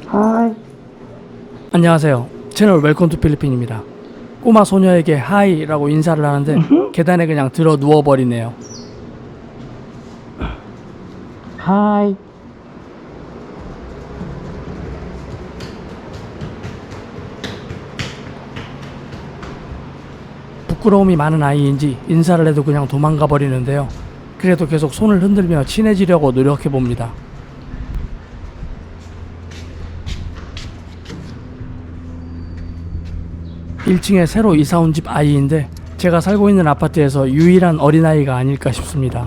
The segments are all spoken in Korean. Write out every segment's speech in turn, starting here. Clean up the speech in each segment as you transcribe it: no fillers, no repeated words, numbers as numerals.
하이. 안녕하세요. 채널 웰컴 투 필리핀입니다. 꼬마 소녀에게 하이라고 인사를 하는데 계단에 그냥 들어 누워버리네요. 하이. 부끄러움이 많은 아이인지 인사를 해도 그냥 도망가 버리는데요. 그래도 계속 손을 흔들며 친해지려고 노력해 봅니다. (1층에) 새로 이사 온 집 아이인데 제가 살고 있는 아파트에서 유일한 어린아이가 아닐까 싶습니다.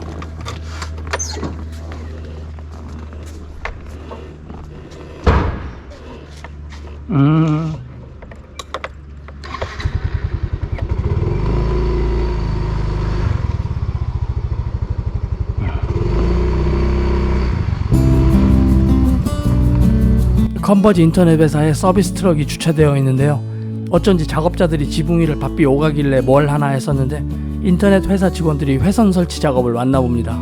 컨버지 인터넷 회사에 서비스 트럭이 주차되어 있는데요. 어쩐지 작업자들이 지붕 위를 바삐 오가길래 뭘 하나 했었는데 인터넷 회사 직원들이 회선 설치 작업을 왔나봅니다.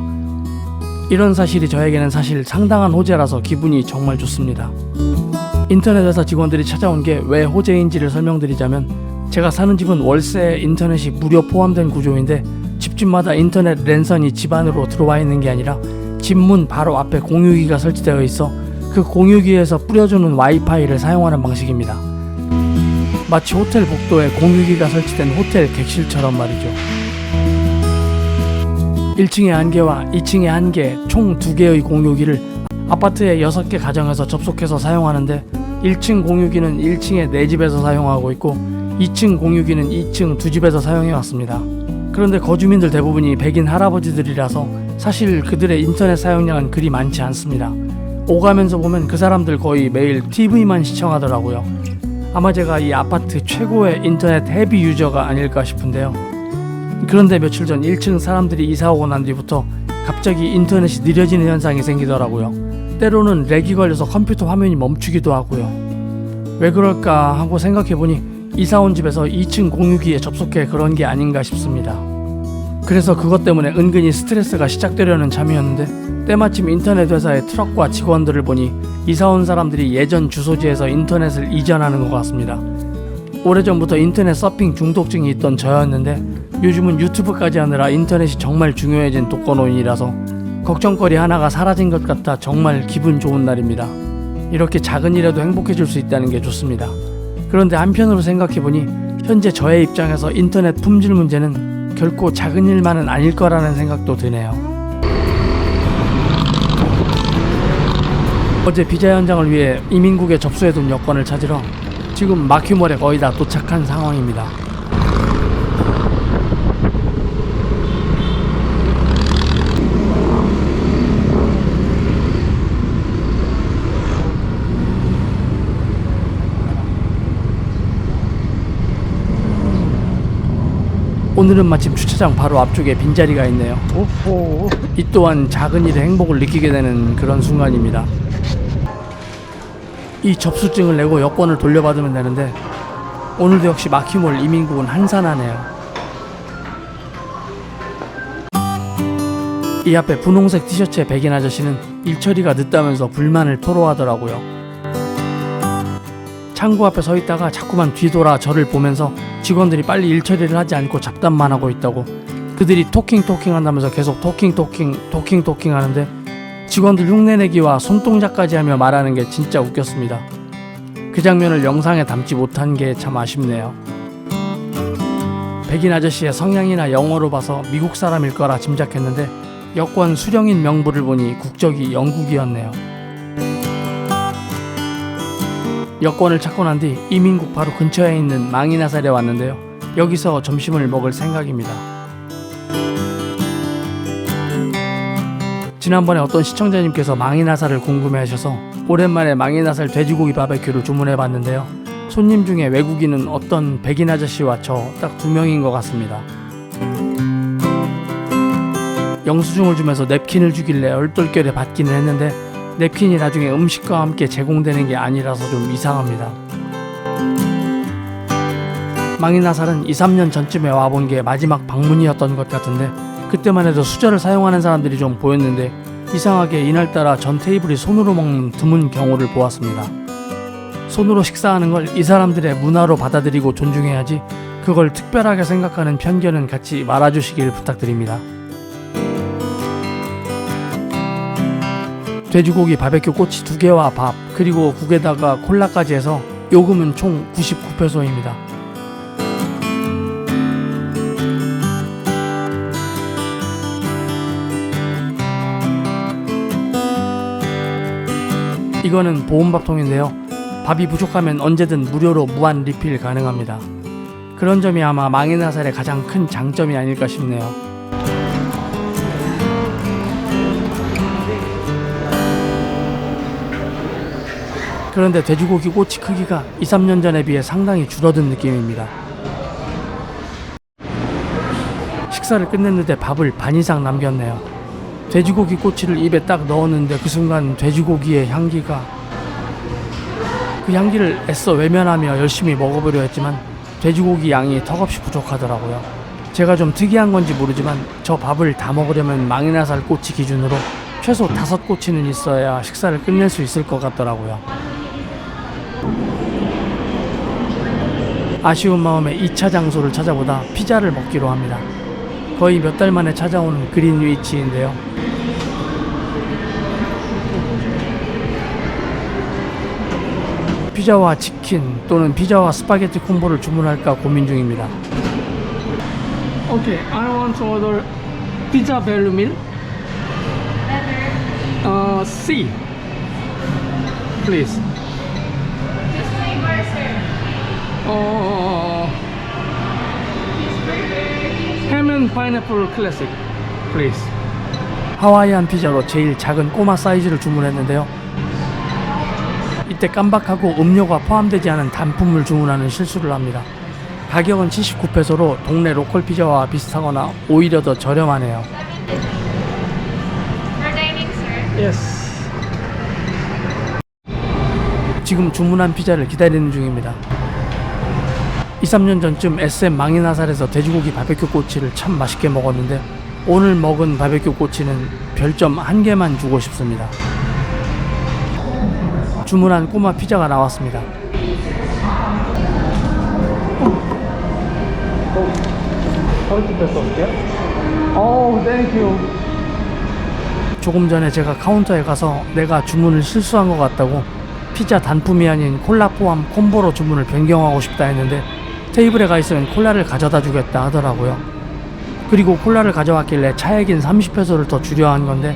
이런 사실이 저에게는 사실 상당한 호재라서 기분이 정말 좋습니다. 인터넷 회사 직원들이 찾아온 게 왜 호재인지를 설명드리자면, 제가 사는 집은 월세 인터넷이 무료 포함된 구조인데 집집마다 인터넷 랜선이 집 안으로 들어와 있는 게 아니라 집 문 바로 앞에 공유기가 설치되어 있어 그 공유기에서 뿌려주는 와이파이를 사용하는 방식입니다. 마치 호텔 복도에 공유기가 설치된 호텔 객실처럼 말이죠. 1층에 1개와 2층에 1개, 총 2개의 공유기를 아파트의 6개 가정에서 접속해서 사용하는데, 1층 공유기는 1층에 4집에서 사용하고 있고 2층 공유기는 2층 2집에서 사용해 왔습니다. 그런데 거주민들 대부분이 백인 할아버지들이라서 사실 그들의 인터넷 사용량은 그리 많지 않습니다. 오가면서 보면 그 사람들 거의 매일 TV만 시청하더라고요. 아마 제가 이 아파트 최고의 인터넷 헤비 유저가 아닐까 싶은데요. 그런데 며칠 전 1층 사람들이 이사 오고 난 뒤부터 갑자기 인터넷이 느려지는 현상이 생기더라고요. 때로는 렉이 걸려서 컴퓨터 화면이 멈추기도 하고요. 왜 그럴까 하고 생각해보니 이사 온 집에서 2층 공유기에 접속해 그런 게 아닌가 싶습니다. 그래서 그것 때문에 은근히 스트레스가 시작되려는 참이었는데, 때마침 인터넷 회사의 트럭과 직원들을 보니 이사 온 사람들이 예전 주소지에서 인터넷을 이전하는 것 같습니다. 오래전부터 인터넷 서핑 중독증이 있던 저였는데 요즘은 유튜브까지 하느라 인터넷이 정말 중요해진 독거노인이라서 걱정거리 하나가 사라진 것 같아 정말 기분 좋은 날입니다. 이렇게 작은 일에도 행복해질 수 있다는 게 좋습니다. 그런데 한편으로 생각해보니 현재 저의 입장에서 인터넷 품질 문제는 결코 작은 일만은 아닐 거라는 생각도 드네요. 어제 비자 현장을 위해 이민국에 접수해둔 여권을 찾으러 지금 마큐몰에 거의 다 도착한 상황입니다. 오늘은 마침 주차장 바로 앞쪽에 빈자리가 있네요. 오호. 이 또한 작은 일의 행복을 느끼게 되는 그런 순간입니다. 이 접수증을 내고 여권을 돌려받으면 되는데 오늘도 역시 마큐몰 이민국은 한산하네요. 이 앞에 분홍색 티셔츠의 백인 아저씨는 일처리가 늦다면서 불만을 토로하더라고요. 창구 앞에 서 있다가 자꾸만 뒤돌아 저를 보면서 직원들이 빨리 일처리를 하지 않고 잡담만 하고 있다고, 그들이 토킹 한다면서 계속 토킹 하는데 직원들 흉내내기와 손동작까지 하며 말하는 게 진짜 웃겼습니다. 그 장면을 영상에 담지 못한 게 참 아쉽네요. 백인 아저씨의 성향이나 영어로 봐서 미국 사람일 거라 짐작했는데 여권 수령인 명부를 보니 국적이 영국이었네요. 여권을 찾고 난 뒤 이민국 바로 근처에 있는 망이나살에 왔는데요. 여기서 점심을 먹을 생각입니다. 지난번에 어떤 시청자님께서 망이나살을 궁금해하셔서 오랜만에 망이나살 돼지고기 바베큐를 주문해봤는데요. 손님 중에 외국인은 어떤 백인 아저씨와 저 딱 2명인 것 같습니다. 영수증을 주면서 냅킨을 주길래 얼떨결에 받기는 했는데 냅킨이 나중에 음식과 함께 제공되는 게 아니라서 좀 이상합니다. 망이나살은 2-3년 전쯤에 와본 게 마지막 방문이었던 것 같은데 그때만 해도 수저를 사용하는 사람들이 좀 보였는데 이상하게 이날따라 전 테이블이 손으로 먹는 드문 경우를 보았습니다. 손으로 식사하는 걸 이 사람들의 문화로 받아들이고 존중해야지 그걸 특별하게 생각하는 편견은 갖지 말아주시길 부탁드립니다. 돼지고기 바베큐 꼬치 2개와 밥 그리고 국에다가 콜라까지 해서 요금은 총 99페소입니다. 이거는 보온밥통인데요. 밥이 부족하면 언제든 무료로 무한 리필 가능합니다. 그런 점이 아마 망이나살의 가장 큰 장점이 아닐까 싶네요. 그런데 돼지고기 꼬치 크기가 2-3년 전에 비해 상당히 줄어든 느낌입니다. 식사를 끝냈는데 밥을 반 이상 남겼네요. 돼지고기 꼬치를 입에 딱 넣었는데 그 순간 돼지고기의 향기가, 그 향기를 애써 외면하며 열심히 먹어보려 했지만 돼지고기 양이 턱없이 부족하더라고요. 제가 좀 특이한 건지 모르지만 저 밥을 다 먹으려면 망이나살 꼬치 기준으로 최소 5꼬치는 있어야 식사를 끝낼 수 있을 것 같더라고요. 아쉬운 마음에 2차 장소를 찾아보다 피자를 먹기로 합니다. 거의 몇 달 만에 찾아오는 그린위치인데요. 피자와 치킨 또는 피자와 스파게티 콤보를 주문할까 고민 중입니다. Okay, I want to order pizza bellu meal. C, please. Ham and pineapple classic, please. 하와이안 피자로 제일 작은 꼬마 사이즈를 주문했는데요. 이때 깜박하고 음료가 포함되지 않은 단품을 주문하는 실수를 합니다. 가격은 79페소로 동네 로컬 피자와 비슷하거나 오히려 더 저렴하네요. Yes. 지금 주문한 피자를 기다리는 중입니다. 2-3년 전쯤 SM 망이나살에서 돼지고기 바베큐 꼬치를 참 맛있게 먹었는데 오늘 먹은 바베큐 꼬치는 별점 1개만 주고 싶습니다. 주문한 꼬마 피자가 나왔습니다. 조금 전에 제가 카운터에 가서 내가 주문을 실수한 것 같다고 피자 단품이 아닌 콜라 포함 콤보로 주문을 변경하고 싶다 했는데 테이블에 가 있으면 콜라를 가져다 주겠다 하더라고요. 그리고 콜라를 가져왔길래 차액인 30페소를 더 주려 한 건데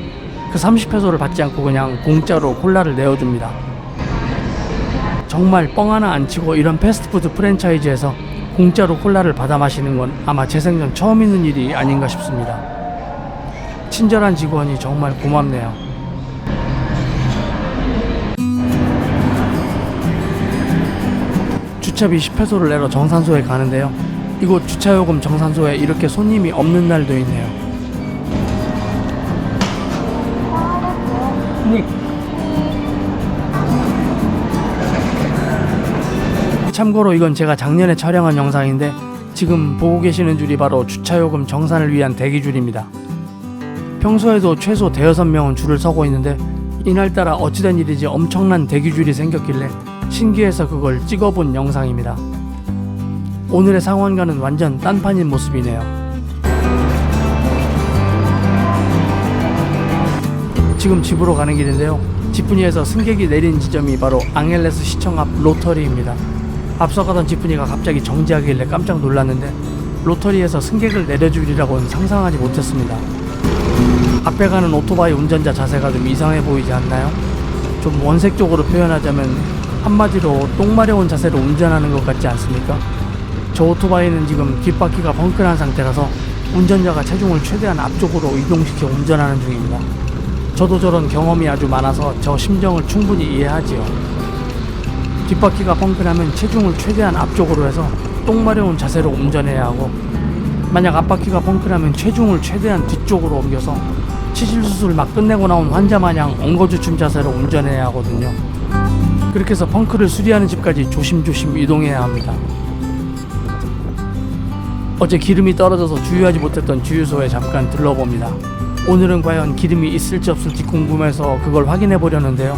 그 30페소를 받지 않고 그냥 공짜로 콜라를 내어줍니다. 정말 뻥 하나 안 치고 이런 패스트푸드 프랜차이즈에서 공짜로 콜라를 받아 마시는 건 아마 제 생전 처음 있는 일이 아닌가 싶습니다. 친절한 직원이 정말 고맙네요. 주차비 10페소를 내러 정산소에 가는데요. 이곳 주차요금 정산소에 이렇게 손님이 없는 날도 있네요. 참고로 이건 제가 작년에 촬영한 영상인데 지금 보고 계시는 줄이 바로 주차요금 정산을 위한 대기줄입니다. 평소에도 최소 5-6명은 줄을 서고 있는데 이날따라 어찌된 일인지 엄청난 대기줄이 생겼길래 신기해서 그걸 찍어본 영상입니다. 오늘의 상황과는 완전 딴판인 모습이네요. 지금 집으로 가는 길인데요. 지프니에서 승객이 내린 지점이 바로 앙헬레스 시청 앞 로터리입니다. 앞서 가던 지프니가 갑자기 정지하길래 깜짝 놀랐는데 로터리에서 승객을 내려주리라고는 상상하지 못했습니다. 앞에 가는 오토바이 운전자 자세가 좀 이상해 보이지 않나요? 좀 원색적으로 표현하자면 한마디로 똥 마려운 자세로 운전하는 것 같지 않습니까? 저 오토바이는 지금 뒷바퀴가 펑크난 상태라서 운전자가 체중을 최대한 앞쪽으로 이동시켜 운전하는 중입니다. 저도 저런 경험이 아주 많아서 저 심정을 충분히 이해하지요. 뒷바퀴가 펑크나면 체중을 최대한 앞쪽으로 해서 똥 마려운 자세로 운전해야 하고 만약 앞바퀴가 펑크나면 체중을 최대한 뒤쪽으로 옮겨서 치질수술 막 끝내고 나온 환자 마냥 엉거주춤 자세로 운전해야 하거든요. 그렇게 해서 펑크를 수리하는 집까지 조심조심 이동해야 합니다. 어제 기름이 떨어져서 주유하지 못했던 주유소에 잠깐 들러봅니다. 오늘은 과연 기름이 있을지 없을지 궁금해서 그걸 확인해 보려는데요.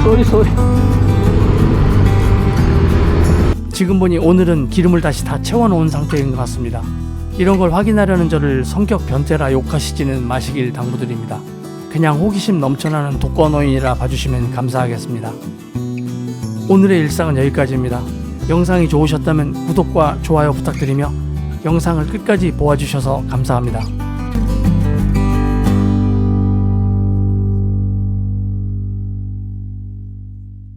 쏘리 지금 보니 오늘은 기름을 다시 다 채워놓은 상태인 것 같습니다. 이런 걸 확인하려는 저를 성격 변태라 욕하시지는 마시길 당부드립니다. 그냥 호기심 넘쳐나는 독거노인이라 봐주시면 감사하겠습니다. 오늘의 일상은 여기까지입니다. 영상이 좋으셨다면 구독과 좋아요 부탁드리며 영상을 끝까지 보아주셔서 감사합니다.